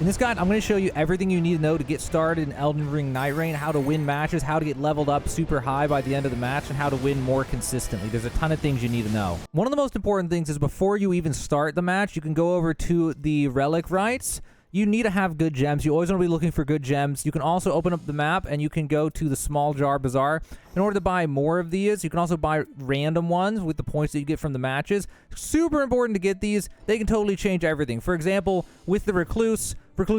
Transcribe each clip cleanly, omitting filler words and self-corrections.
In this guide, I'm going to show you everything you need to know to get started in Elden Ring Nightreign, how to win matches, how to get leveled up super high by the end of the match, and how to win more consistently. There's a ton of things you need to know. One of the most important things is before you even start the match, you can go over to the relic rites. You need to have good gems. You always want to be looking for good gems. You can also open up the map and you can go to the Small Jar Bazaar. In order to buy more of these, you can also buy random ones with the points that you get from the matches. Super important to get these. They can totally change everything. For example, with the Recluse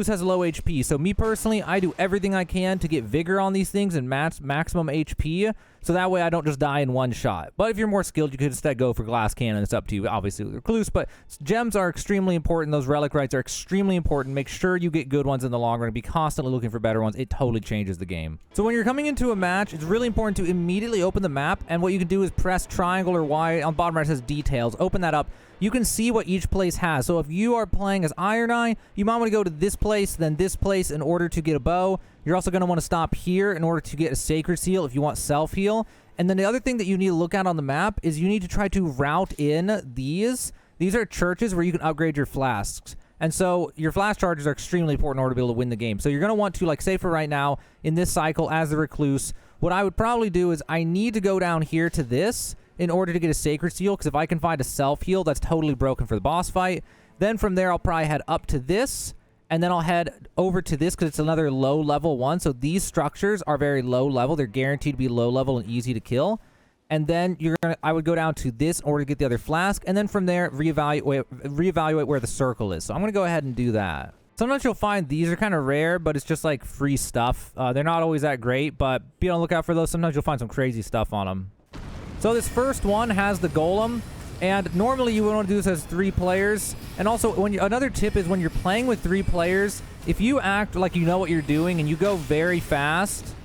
has low HP. So me personally, I do everything I can to get Vigor on these things and maximum HP. So that way I don't just die in one shot. But if you're more skilled, you could instead go for Glass Cannon. It's up to you, obviously, with Recluse. But gems are extremely important. Those relic rites are extremely important. Make sure you get good ones in the long run. Be constantly looking for better ones. It totally changes the game. So when you're coming into a match, it's really important to immediately open the map. And what you can do is press triangle or Y. On the bottom right, it says details. Open that up. You can see what each place has. So if you are playing as Iron Eye, you might want to go to this place, then this place in order to get a bow. You're also going to want to stop here in order to get a Sacred Seal if you want self-heal. And then the other thing that you need to look at on the map is you need to try to route in these. These are churches where you can upgrade your flasks. And so your flask charges are extremely important in order to be able to win the game. So you're going to want to, like, say for right now, in this cycle as the Recluse, what I would probably do is I need to go down here to this in order to get a Sacred Seal, because if I can find a self-heal, that's totally broken for the boss fight. Then from there, I'll probably head up to this, and then I'll head over to this because it's another low-level one. So these structures are very low-level. They're guaranteed to be low-level and easy to kill. And then I would go down to this in order to get the other flask, and then from there, reevaluate where the circle is. So I'm going to go ahead and do that. Sometimes you'll find these are kind of rare, but it's just like free stuff. They're not always that great, but be on the lookout for those. Sometimes you'll find some crazy stuff on them. So this first one has the golem, and normally you would want to do this as 3 players. And also, another tip is when you're playing with 3 players, if you act like you know what you're doing and you go very fast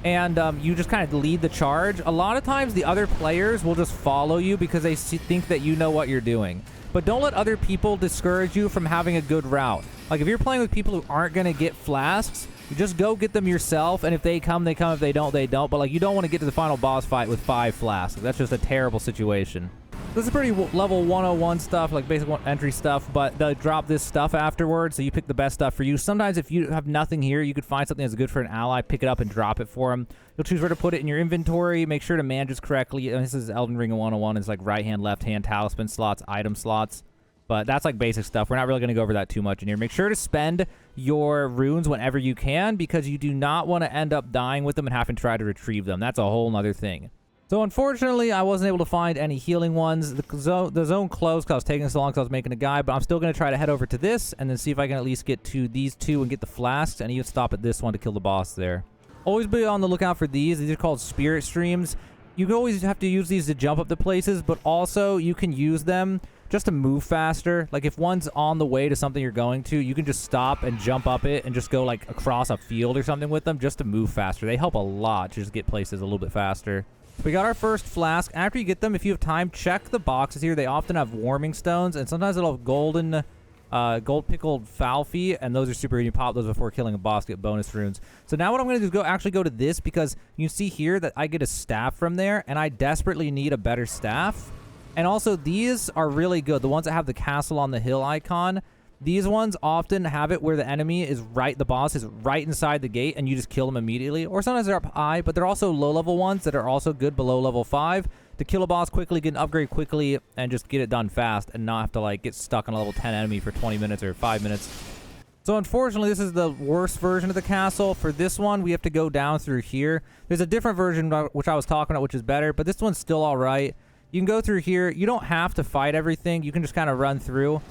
and you just kind of lead the charge, a lot of times the other players will just follow you because they think that you know what you're doing. But don't let other people discourage you from having a good route. Like if you're playing with people who aren't going to get flasks, you just go get them yourself, and if they come, they come. If they don't, they don't. But like, you don't want to get to the final boss fight with 5 flasks. That's just a terrible situation. This is pretty level 101 stuff, like basic entry stuff, but they'll drop this stuff afterwards, so you pick the best stuff for you. Sometimes if you have nothing here, you could find something that's good for an ally, pick it up and drop it for them. You'll choose where to put it in your inventory. Make sure to manage this correctly. And this is Elden Ring 101. It's like right hand, left hand, talisman slots, item slots. But that's like basic stuff. We're not really going to go over that too much in here. Make sure to spend your runes whenever you can, because you do not want to end up dying with them and having to try to retrieve them. That's a whole nother thing. So unfortunately, I wasn't able to find any healing ones. The zone closed because I was taking so long because I was making a guide, but I'm still going to try to head over to this and then see if I can at least get to these 2 and get the flasks, and even stop at this one to kill the boss there. Always be on the lookout for these. These are called spirit streams. You can always have to use these to jump up to places, but also you can use them just to move faster. Like if one's on the way to something you're going to, you can just stop and jump up it and just go like across a field or something with them just to move faster. They help a lot to just get places a little bit faster. We got our first flask. After you get them, if you have time, check the boxes here. They often have warming stones, and sometimes it'll have gold pickled falfy, and those are super good. You pop those before killing a boss to get bonus runes. So now what I'm going to do is actually go to this, because you see here that I get a staff from there, and I desperately need a better staff. And also, these are really good. The ones that have the castle on the hill icon, these ones often have it where the enemy is the boss is right inside the gate, and you just kill them immediately. Or sometimes they're up high, but they're also low-level ones that are also good below level 5 to kill a boss quickly, get an upgrade quickly, and just get it done fast and not have to like get stuck on a level 10 enemy for 20 minutes or 5 minutes. So unfortunately, this is the worst version of the castle. For this one, we have to go down through here. There's a different version, which I was talking about, which is better, but this one's still all right. You can go through here. You don't have to fight everything. You can just kind of run through.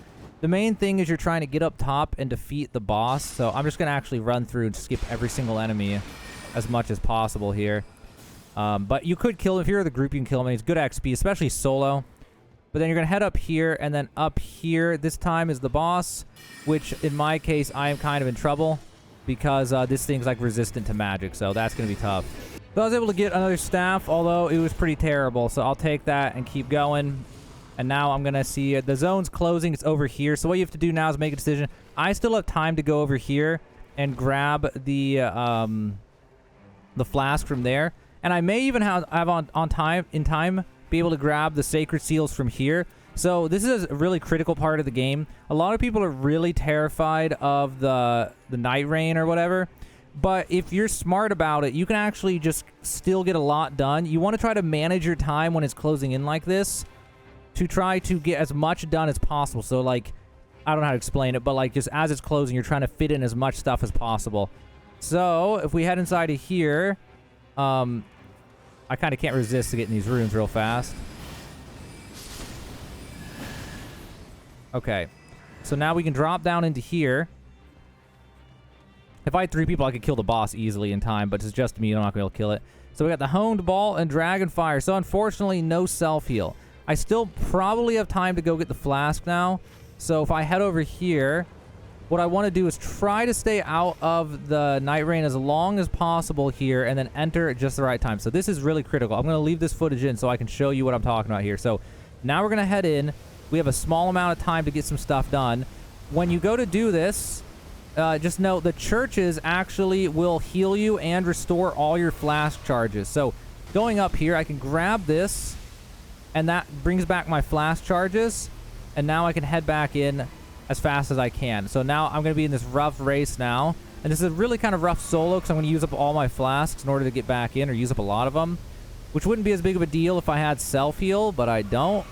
The main thing is you're trying to get up top and defeat the boss. So I'm just going to actually run through and skip every single enemy as much as possible here. But you could kill him. If you're the group, you can kill him. He's good XP, especially solo. But then you're going to head up here, and then up here this time is the boss, which in my case, I am kind of in trouble because this thing's like resistant to magic. So that's going to be tough. So I was able to get another staff, although it was pretty terrible. So I'll take that and keep going. And now I'm going to see the zone's closing. It's over here. So what you have to do now is make a decision. I still have time to go over here and grab the flask from there. And I may even have in time be able to grab the sacred seals from here. So this is a really critical part of the game. A lot of people are really terrified of the Nightreign or whatever. But if you're smart about it, you can actually just still get a lot done. You want to try to manage your time when it's closing in like this to try to get as much done as possible. So, like, I don't know how to explain it, but, like, just as it's closing, you're trying to fit in as much stuff as possible. So, if we head inside of here, I kind of can't resist to getting these runes real fast. Okay. So now we can drop down into here. If I had 3 people, I could kill the boss easily in time, but it's just me, I'm not going to be able to kill it. So we got the Honed Ball and Dragon Fire. So unfortunately, no self-heal. I still probably have time to go get the flask now. So if I head over here, what I want to do is try to stay out of the Nightreign as long as possible here and then enter at just the right time. So this is really critical. I'm going to leave this footage in so I can show you what I'm talking about here. So now we're going to head in. We have a small amount of time to get some stuff done. When you go to do this, just note the churches actually will heal you and restore all your flask charges. So going up here, I can grab this, and that brings back my flask charges. And now I can head back in as fast as I can. So now I'm going to be in this rough race now. And this is a really kind of rough solo because I'm going to use up all my flasks in order to get back in, or use up a lot of them. Which wouldn't be as big of a deal if I had self-heal, but I don't.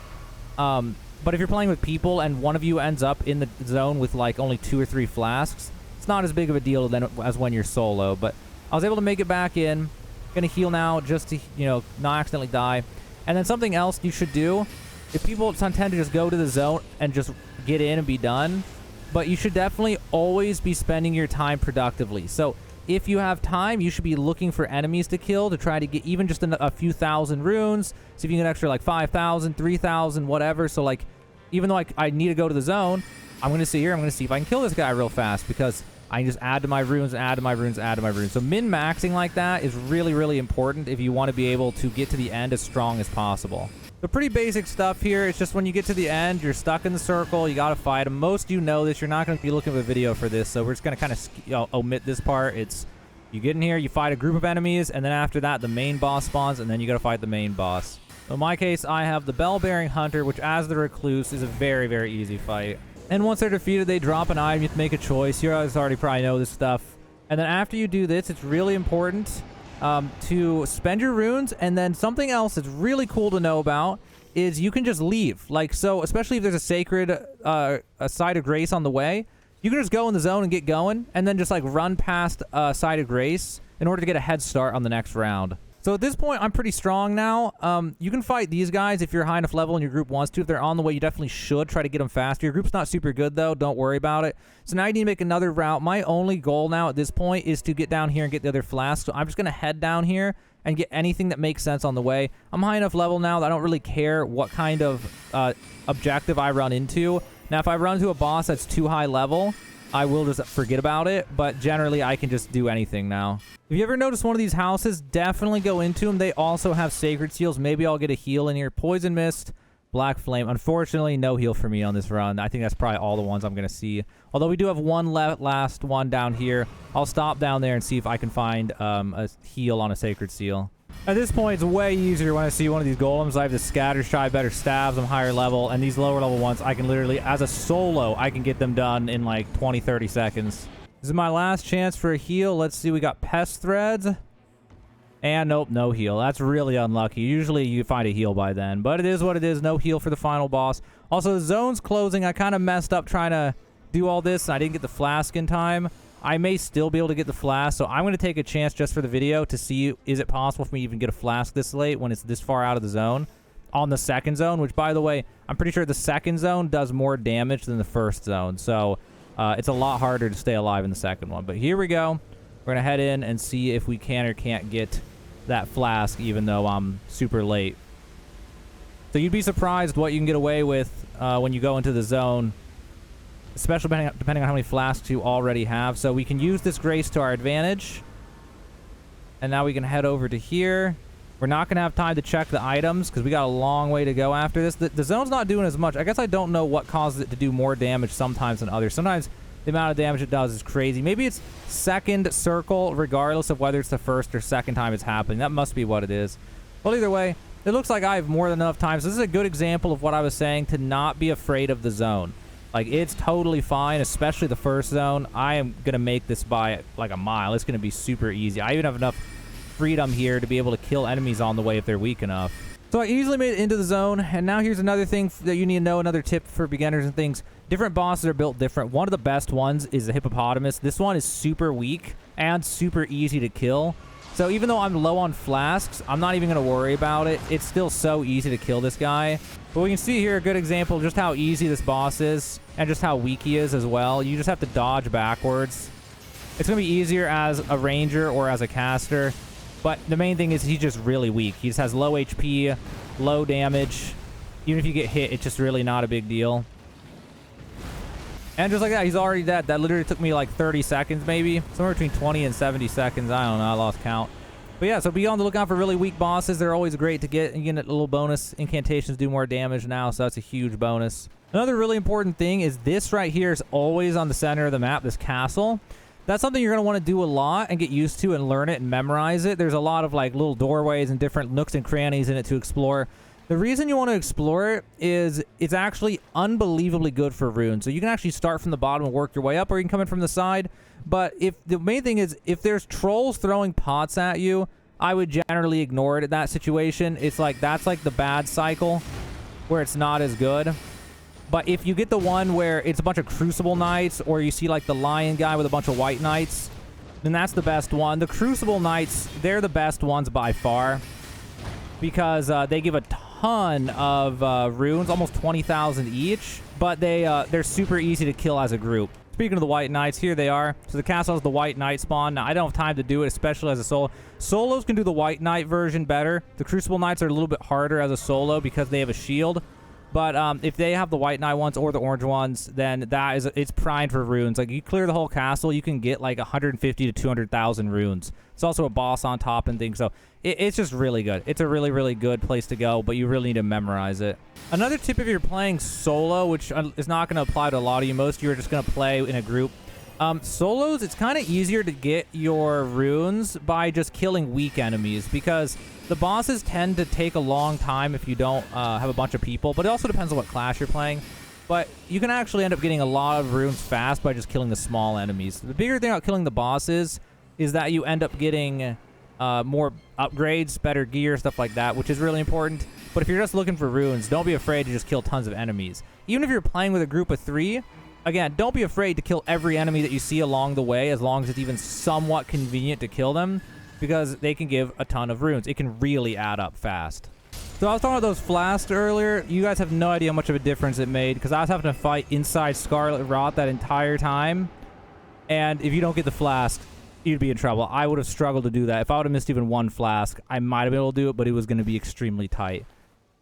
But if you're playing with people and one of you ends up in the zone with like only 2 or 3 flasks, it's not as big of a deal as when you're solo. But I was able to make it back in. Gonna heal now just to, you know, not accidentally die. And then something else you should do, if people tend to just go to the zone and just get in and be done, but you should definitely always be spending your time productively. So if you have time, you should be looking for enemies to kill to try to get even just a few thousand runes. See if you can get extra like 5,000, 3,000, whatever. So like, even though I need to go to the zone, I'm going to sit here. I'm going to see if I can kill this guy real fast because I can just add to my runes, add to my runes, add to my runes. So min-maxing like that is really, really important if you want to be able to get to the end as strong as possible. So pretty basic stuff here. It's just when you get to the end, you're stuck in the circle. You got to fight them. Most of you know this. You're not going to be looking at a video for this, so we're just going to kind of omit this part. It's you get in here, you fight a group of enemies, and then after that, the main boss spawns, and then you got to fight the main boss. So in my case, I have the Bell-Bearing Hunter, which as the Recluse is a very, very easy fight. And once they're defeated, they drop an item. You have to make a choice. You guys already probably know this stuff. And then after you do this, it's really important to spend your runes. And then something else that's really cool to know about is you can just leave. Like, so, especially if there's a sacred a site of grace on the way, you can just go in the zone and get going, and then just like run past a site of grace in order to get a head start on the next round. So at this point, I'm pretty strong now. You can fight these guys if you're high enough level and your group wants to. If they're on the way, you definitely should try to get them faster. Your group's not super good, though. Don't worry about it. So now you need to make another route. My only goal now at this point is to get down here and get the other flasks. So I'm just going to head down here and get anything that makes sense on the way. I'm high enough level now that I don't really care what kind of objective I run into. Now, if I run into a boss that's too high level, I will just forget about it, but generally I can just do anything now. If you ever notice one of these houses, definitely go into them. They also have sacred seals. Maybe I'll get a heal in here. Poison Mist, Black Flame. Unfortunately, no heal for me on this run. I think that's probably all the ones I'm going to see. Although we do have one last one down here. I'll stop down there and see if I can find a heal on a sacred seal. At this point, it's way easier when I see one of these golems. I have the scatter shy, better stabs. I'm higher level. And these lower level ones, I can literally, as a solo, I can get them done in like 20, 30 seconds. This is my last chance for a heal. Let's see. We got Pest Threads. And nope, no heal. That's really unlucky. Usually you find a heal by then. But it is what it is. No heal for the final boss. Also, the zone's closing. I kind of messed up trying to do all this. And I didn't get the flask in time. I may still be able to get the flask, so I'm going to take a chance just for the video to see, is it possible for me to even get a flask this late when it's this far out of the zone on the second zone, which, by the way, I'm pretty sure the second zone does more damage than the first zone, so it's a lot harder to stay alive in the second one. But here we go. We're going to head in and see if we can or can't get that flask, even though I'm super late. So you'd be surprised what you can get away with when you go into the zone, especially depending on how many flasks you already have. So we can use this grace to our advantage. And now we can head over to here. We're not going to have time to check the items because we got a long way to go after this. The zone's not doing as much. I guess I don't know what causes it to do more damage sometimes than others. Sometimes the amount of damage it does is crazy. Maybe it's second circle regardless of whether it's the first or second time it's happening. That must be what it is. Well, either way, It looks like I have more than enough time. So this is a good example of what I was saying, to not be afraid of the zone. Like, it's totally fine, especially the first zone. I am going to make this by like a mile. It's going to be super easy. I even have enough freedom here to be able to kill enemies on the way if they're weak enough. So I easily made it into the zone, and now here's another thing that you need to know, another tip for beginners and things. Different bosses are built different. One of the best ones is the hippopotamus. This one is super weak and super easy to kill. So even though I'm low on flasks, I'm not even going to worry about it. It's still so easy to kill this guy. But we can see here a good example of just how easy this boss is and just how weak he is as well. You just have to dodge backwards. It's going to be easier as a ranger or as a caster. But the main thing is he's just really weak. He just has low HP, low damage. Even if you get hit, it's just really not a big deal. And just like that, he's already dead. That literally took me like 30 seconds maybe. Somewhere between 20 and 70 seconds. I don't know. I lost count. But yeah, so be on the lookout for really weak bosses. They're always great to get. And you get a little bonus. Incantations do more damage now, so that's a huge bonus. Another really important thing is this right here is always on the center of the map, this castle. That's something you're going to want to do a lot and get used to and learn it and memorize it. There's a lot of like little doorways and different nooks and crannies in it to explore. The reason you want to explore it is it's actually unbelievably good for runes. So you can actually start from the bottom and work your way up, or you can come in from the side. But if the main thing is, if there's trolls throwing pots at you, I would generally ignore it in that situation. It's like, that's like the bad cycle where it's not as good. But if you get the one where it's a bunch of Crucible Knights, or you see like the Lion guy with a bunch of White Knights, then that's the best one. The Crucible Knights, they're the best ones by far, because they give a ton of runes, almost 20,000 each, but they're super easy to kill as a group. Speaking of the White Knights, here they are. So the castle has the White Knight spawn. Now, I don't have time to do it, especially as a solo. Solos can do the White Knight version better. The Crucible Knights are a little bit harder as a solo because they have a shield. But if they have the White Knight ones or the orange ones, then it's primed for runes. Like, you clear the whole castle, you can get like 150 to 200,000 runes. It's also a boss on top and things, so it's just really good. It's a really, really good place to go, but you really need to memorize it. Another tip if you're playing solo, which is not going to apply to a lot of you, most of you are just going to play in a group. Solos, it's kind of easier to get your runes by just killing weak enemies, because the bosses tend to take a long time if you don't have a bunch of people, but it also depends on what class you're playing. But you can actually end up getting a lot of runes fast by just killing the small enemies. The bigger thing about killing the bosses is that you end up getting more upgrades, better gear, stuff like that, which is really important. But if you're just looking for runes, don't be afraid to just kill tons of enemies. Even if you're playing with a group of 3, again, don't be afraid to kill every enemy that you see along the way, as long as it's even somewhat convenient to kill them, because they can give a ton of runes. It can really add up fast. So I was talking about those flasks earlier. You guys have no idea how much of a difference it made, because I was having to fight inside Scarlet Rot that entire time. And if you don't get the flask, you'd be in trouble. I would have struggled to do that. If I would have missed even one flask, I might have been able to do it, but it was going to be extremely tight.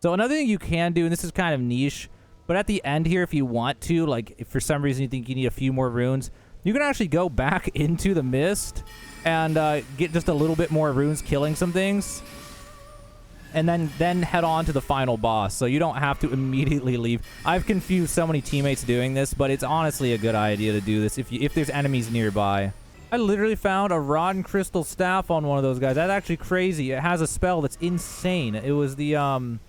So another thing you can do, and this is kind of niche, but at the end here, if you want to, like if for some reason you think you need a few more runes, you can actually go back into the mist and get just a little bit more runes killing some things, and then head on to the final boss. So you don't have to immediately leave. I've confused so many teammates doing this, but it's honestly a good idea to do this if there's enemies nearby. I literally found a rotten crystal staff on one of those guys. That's actually crazy. It has a spell that's insane. It was the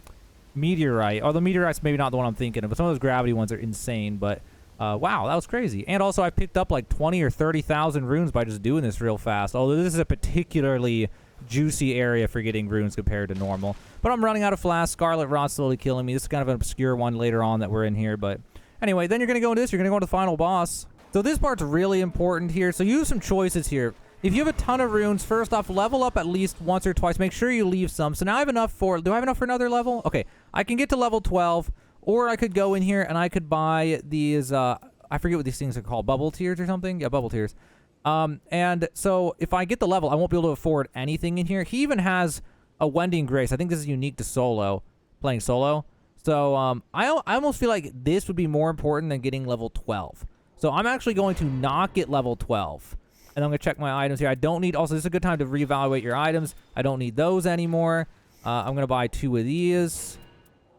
meteorite. Oh, the meteorite's maybe not the one I'm thinking of, but some of those gravity ones are insane. But wow, that was crazy. And also, I picked up like 20 or 30,000 runes by just doing this real fast. Although this is a particularly juicy area for getting runes compared to normal. But I'm running out of flasks. Scarlet Rot's slowly killing me. This is kind of an obscure one later on that we're in here. But anyway, then you're going to go into this. You're going to go into the final boss. So this part's really important here. So you have some choices here. If you have a ton of runes, first off, level up at least once or twice. Make sure you leave some. So now I have enough for... Do I have enough for another level? Okay. I can get to level 12. Or I could go in here and I could buy these... I forget what these things are called. Bubble tiers or something? Yeah, bubble tiers. And so if I get the level, I won't be able to afford anything in here. He even has a Wending Grace. I think this is unique to solo. Playing solo. So I almost feel like this would be more important than getting level 12. So I'm actually going to not get level 12. And I'm going to check my items here. I don't need... Also, this is a good time to reevaluate your items. I don't need those anymore. I'm going to buy 2 of these.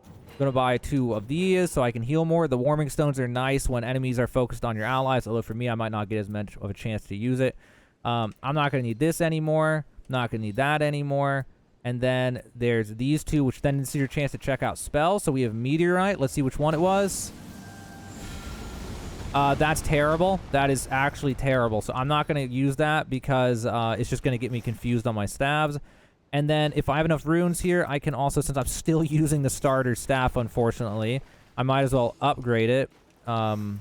I'm going to buy 2 of these so I can heal more. The Warming Stones are nice when enemies are focused on your allies. Although for me, I might not get as much of a chance to use it. I'm not going to need this anymore. Not going to need that anymore. And then there's these two, which then is your chance to check out spells. So we have Meteorite. Let's see which one it was. That's terrible. That is actually terrible. So I'm not going to use that because it's just going to get me confused on my stabs. And then if I have enough runes here, I can also, since I'm still using the starter staff, unfortunately, I might as well upgrade it. Although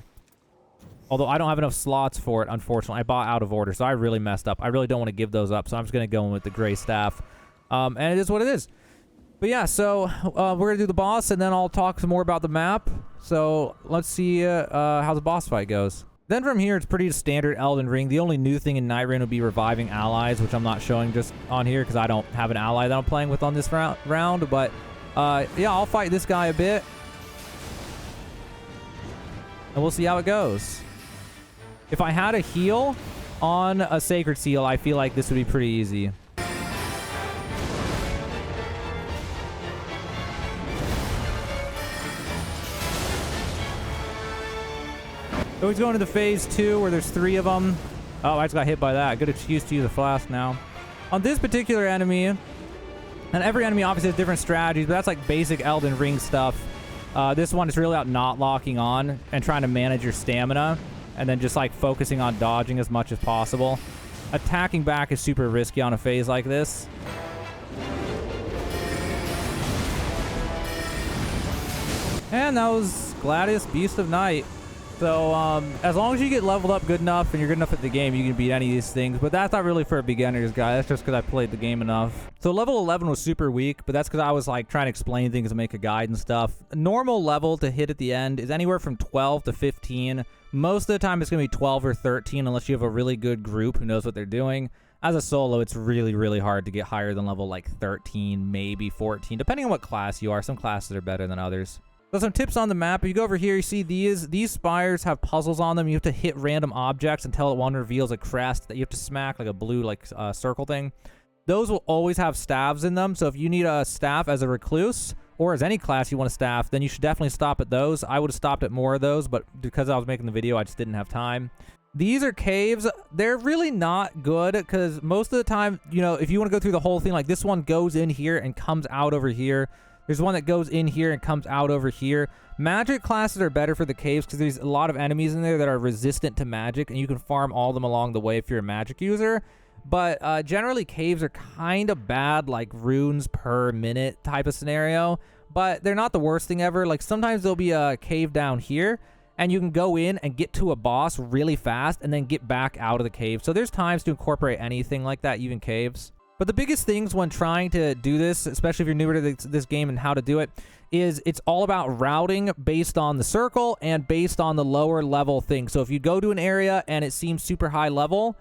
I don't have enough slots for it, unfortunately. I bought out of order, so I really messed up. I really don't want to give those up, so I'm just going to go in with the gray staff. And it is what it is. But yeah, so we're going to do the boss, and then I'll talk some more about the map. So let's see how the boss fight goes. Then from here, it's pretty standard Elden Ring. The only new thing in Nightreign would be reviving allies, which I'm not showing just on here because I don't have an ally that I'm playing with on this round. But yeah, I'll fight this guy a bit. And we'll see how it goes. If I had a heal on a Sacred Seal, I feel like this would be pretty easy. So he's going to the phase 2 where there's 3 of them. Oh, I just got hit by that. Good excuse to use a flask now. On this particular enemy, and every enemy obviously has different strategies, but that's like basic Elden Ring stuff. This one is really about not locking on and trying to manage your stamina, and then just like focusing on dodging as much as possible. Attacking back is super risky on a phase like this. And that was Gladius, Beast of Night. So, as long as you get leveled up good enough and you're good enough at the game, you can beat any of these things. But that's not really for beginners, guys. That's just because I played the game enough. So, level 11 was super weak, but that's because I was, like, trying to explain things and make a guide and stuff. A normal level to hit at the end is anywhere from 12 to 15. Most of the time, it's going to be 12 or 13 unless you have a really good group who knows what they're doing. As a solo, it's really, really hard to get higher than level, like, 13, maybe 14, depending on what class you are. Some classes are better than others. So some tips on the map. If you go over here, you see these spires have puzzles on them. You have to hit random objects until one reveals a crest that you have to smack, like a blue circle thing. Those will always have staves in them. So if you need a staff as a recluse or as any class you want a staff, then you should definitely stop at those. I would have stopped at more of those, but because I was making the video, I just didn't have time. These are caves. They're really not good because most of the time, you know, if you want to go through the whole thing, like this one goes in here and comes out over here. There's one that goes in here and comes out over here. Magic classes are better for the caves because there's a lot of enemies in there that are resistant to magic, and you can farm all of them along the way if you're a magic user. But generally, caves are kind of bad, like runes per minute type of scenario. But they're not the worst thing ever. Like sometimes there'll be a cave down here, and you can go in and get to a boss really fast and then get back out of the cave. So there's times to incorporate anything like that, even caves. But the biggest things when trying to do this, especially if you're newer to this game and how to do it, is it's all about routing based on the circle and based on the lower level thing. So if you go to an area and it seems super high level,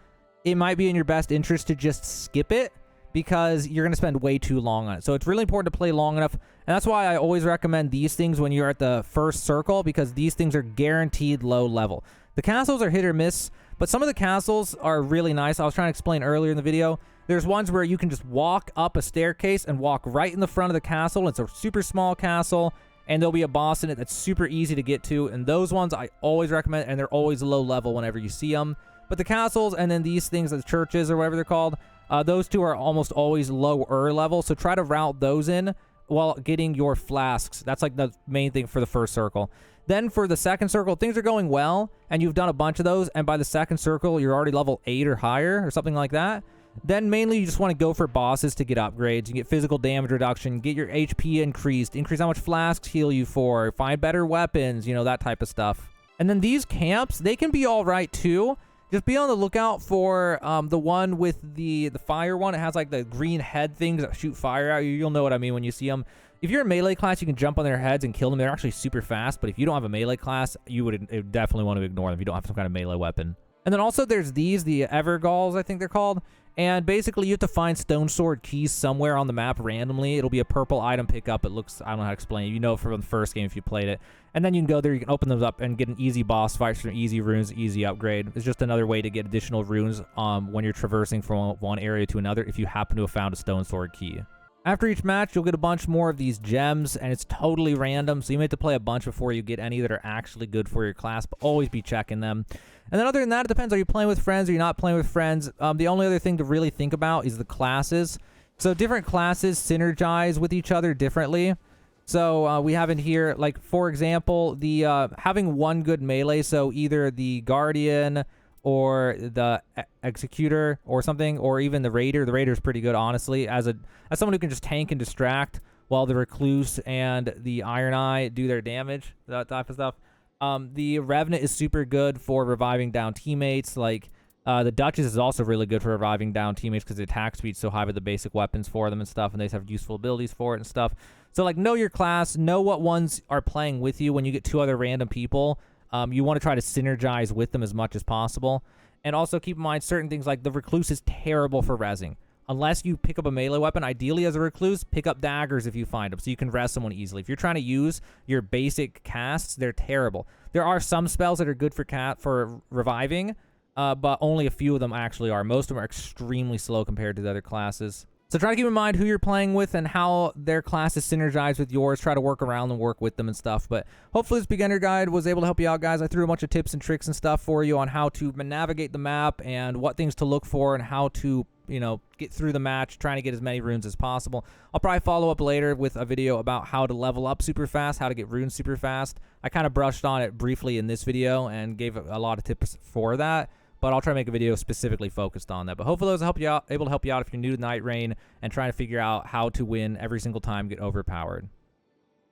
it might be in your best interest to just skip it because you're going to spend way too long on it. So it's really important to play long enough. And that's why I always recommend these things when you're at the first circle, because these things are guaranteed low level. The castles are hit or miss, but some of the castles are really nice. I was trying to explain earlier in the video. There's ones where you can just walk up a staircase and walk right in the front of the castle. It's a super small castle, and there'll be a boss in it that's super easy to get to. And those ones I always recommend, and they're always low level whenever you see them. But the castles and then these things, the churches or whatever they're called, those two are almost always lower level. So try to route those in while getting your flasks. That's like the main thing for the first circle. Then for the second circle, things are going well, and you've done a bunch of those, and by the second circle, you're already level 8 or higher or something like that. Then mainly you just want to go for bosses to get upgrades. You get physical damage reduction, get your HP increased, increase how much flasks heal you for, find better weapons, you know, that type of stuff. And then these camps, they can be all right too. Just be on the lookout for the one with the fire one. It has like the green head things that shoot fire out. You'll know what I mean when you see them. If you're a melee class, you can jump on their heads and kill them. They're actually super fast. But if you don't have a melee class, you would definitely want to ignore them if you don't have some kind of melee weapon. And then also there's these, the Evergalls, I think they're called. And basically you have to find stone sword keys somewhere on the map randomly. It'll be a purple item pickup. It looks, I don't know how to explain it. You know from the first game if you played it. And then you can go there, you can open those up and get an easy boss fight from easy runes, easy upgrade. It's just another way to get additional runes when you're traversing from one area to another if you happen to have found a stone sword key. After each match, you'll get a bunch more of these gems, and it's totally random, so you may have to play a bunch before you get any that are actually good for your class, but always be checking them. And then other than that, it depends. Are you playing with friends? Are you not playing with friends? The only other thing to really think about is the classes. So different classes synergize with each other differently. So we have in here, like, for example, the having one good melee, so either the Guardian or the Executor or something, or even the Raider. The Raider is pretty good, honestly, as someone who can just tank and distract while the Recluse and the Iron Eye do their damage, that type of stuff. The Revenant is super good for reviving down teammates. Like, the Duchess is also really good for reviving down teammates because the attack speed's so high with the basic weapons for them and stuff, and they have useful abilities for it and stuff. So, like, know your class, know what ones are playing with you when you get 2 other random people. You want to try to synergize with them as much as possible. And also keep in mind certain things like the Recluse is terrible for rezzing. Unless you pick up a melee weapon, ideally as a Recluse, pick up daggers if you find them so you can res someone easily. If you're trying to use your basic casts, they're terrible. There are some spells that are good for reviving, but only a few of them actually are. Most of them are extremely slow compared to the other classes. So try to keep in mind who you're playing with and how their classes synergize with yours. Try to work around and work with them and stuff. But hopefully this beginner guide was able to help you out, guys. I threw a bunch of tips and tricks and stuff for you on how to navigate the map and what things to look for and how to, you know, get through the match, trying to get as many runes as possible. I'll probably follow up later with a video about how to level up super fast, how to get runes super fast. I kind of brushed on it briefly in this video and gave a lot of tips for that. But I'll try to make a video specifically focused on that. But hopefully those able to help you out if you're new to Nightreign and trying to figure out how to win every single time, get overpowered.